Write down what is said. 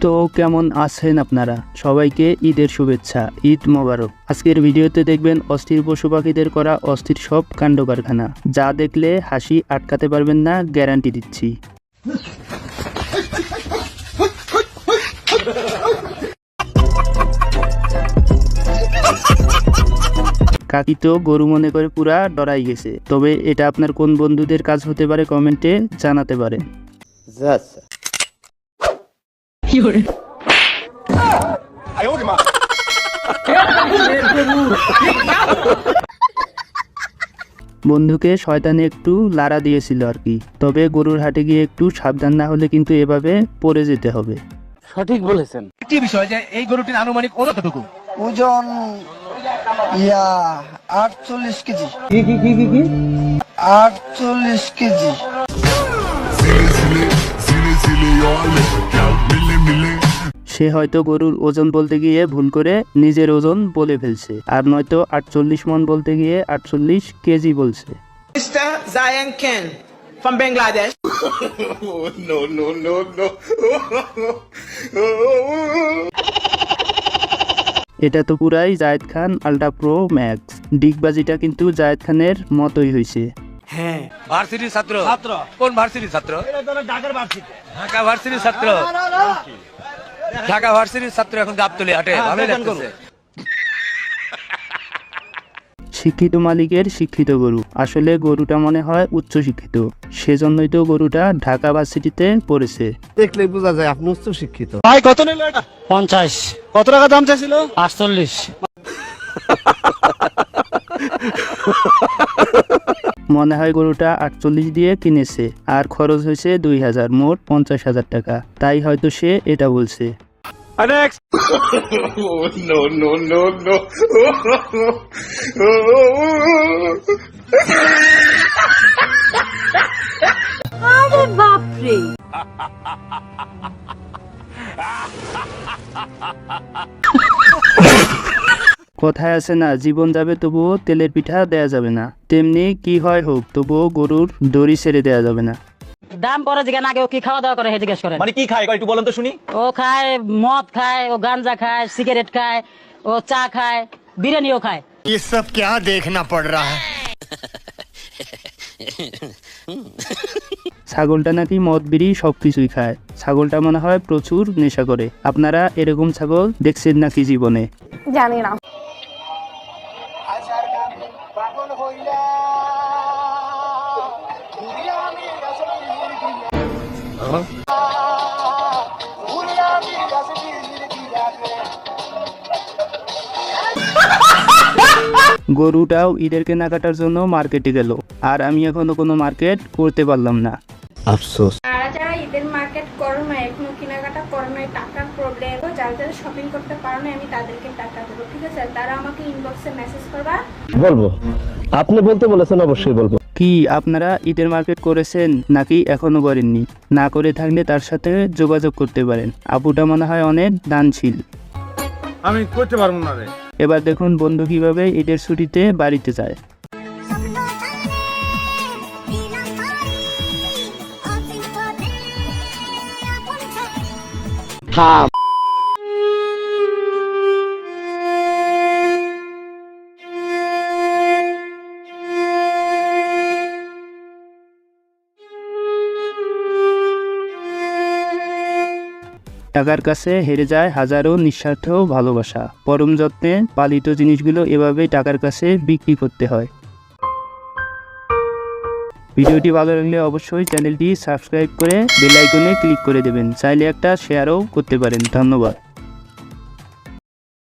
তো কেমন আছেন আপনারা? সবাইকে ঈদের শুভেচ্ছা, ঈদ মোবারক। আজকের ভিডিওতে দেখবেন অস্থির পশু পাখিদের করা অস্থির সব কাণ্ড কারখানা, যা দেখলে হাসি আটকাতে পারবেন না, গ্যারান্টি দিচ্ছি। কাকি তো গরু মনে করে পুরা ডরাই গেছে। তবে এটা আপনার কোন বন্ধুদের কাজ হতে পারে কমেন্টে জানাতে পারেন। বন্ধুকে শয়তানি একটু লাড়া দিয়েছিল আর কি। তবে গরুর হাটে গিয়ে একটু সাবধান না হলে কিন্তু এভাবে পড়ে যেতে হবে। সঠিক বলেছেন। একটি বিষয় যে এই গরুটির আনুমানিক ওজন কতটুকু? ওজন 48 কেজি। কি 48 কেজি। সে হয়তো গরুর ওজন বলতে গিয়ে ভুল করে নিজের ওজন বলে ফেলছে, আর নয়তো 48 মণ বলতে গিয়ে 48 কেজি বলছে। Mr. Zayan Ken from Bangladesh. No. এটা তো পুরাই Zayed Khan ultra pro max. ডিগবাজিটা কিন্তু জায়েদ খানের মতোই হয়েছে। হ্যাঁ, ভার্সিটির ছাত্র। কোন ভার্সিটির ছাত্র? ঢাকা ভার্সিটির ছাত্র। ঢাকা ভার্সিটির ছাত্র এখন গাবতলী হাটে ভালোই লাগতেছে। শিক্ষিত মালিকের শিক্ষিত গরু। আসলে গরুটা মনে হয় উচ্চ শিক্ষিত, সেজন্যই তো গরুটা ঢাকা ভার্সিটিতে পড়েছে। দেখলে বোঝা যায় আপনি উচ্চ শিক্ষিত। ভাই কত নিল এটা? 50। কত টাকা দাম চাইছিল? 48। মনে হয় গরুটা 48 দিয়ে কিনেছে, আর খরচ হয়েছে 2000, মোট 50,000 টাকা। তাই হয়তো সে এটা বলছে। নেক্সট। No. আরে বাপরে, কথায় আছে না, জীবন যাবে তবুও তেলের পিঠা দেয়া যাবে না, তেমনি কি হয় হোক তবুও গরুর দড়ি ছেড়ে দেয়া যাবে না। দাম পরে যেখানে আগে ও কি খাওয়া দাওয়া করে জিজ্ঞেস করেন। মানে কি খায় একটু বলেন তো শুনি। ও খায় মদ খায়, ও গাঞ্জা খায়, সিগারেট খায়, ও চা খায়, বিরিয়ানিও খায়। ये सब क्या देखना पड़ रहा है? ছাগলটা নাকি মদ বিড়ি সবকিছুই খায়। ছাগলটা মনে হয় প্রচুর নেশা করে। আপনারা এরকম ছাগল দেখছেন নাকি জীবনে? জানি না। গরুটাও ঈদের কেনাকাটার জন্য মার্কেটে গেল, আর আমি এখনো কোনো মার্কেট করতে পারলাম না। আফসোস। যারা ঈদের মার্কেট করো না, এখনো কেনাকাটা করো না, টাকার প্রবলেম, যারা শপিং করতে পারো না, আমি তাদেরকে টাকা দেবো, ঠিক আছে? তারা আমাকে ইনবক্সে মেসেজ করবা। বলবো, আপনি বলতে বলেছেন, অবশ্যই বলবো। কি আপনারা ঈদের মার্কেট করেছেন নাকি এখনো করেননি? না করে থাকলে তার সাথে যোগাযোগ করতে পারেন। আপুটা মনে হয় অনেক দানশীল। আমি করতে পারবো না রে। এবার দেখুন বন্ধু কিভাবে ঈদের ছুটিতে বাড়িতে যায়। টাকার কাছে হেরে যায় হাজারো নিঃস্বার্থ ভালোবাসা। পরম যত্নে পালিত জিনিসগুলো এভাবেই টাকার কাছে বিক্রি করতে হয়। ভিডিওটি ভালো লাগলে অবশ্যই চ্যানেলটি সাবস্ক্রাইব করে বেল আইকনে ক্লিক করে দেবেন। চাইলে একটা শেয়ারও করতে পারেন। ধন্যবাদ।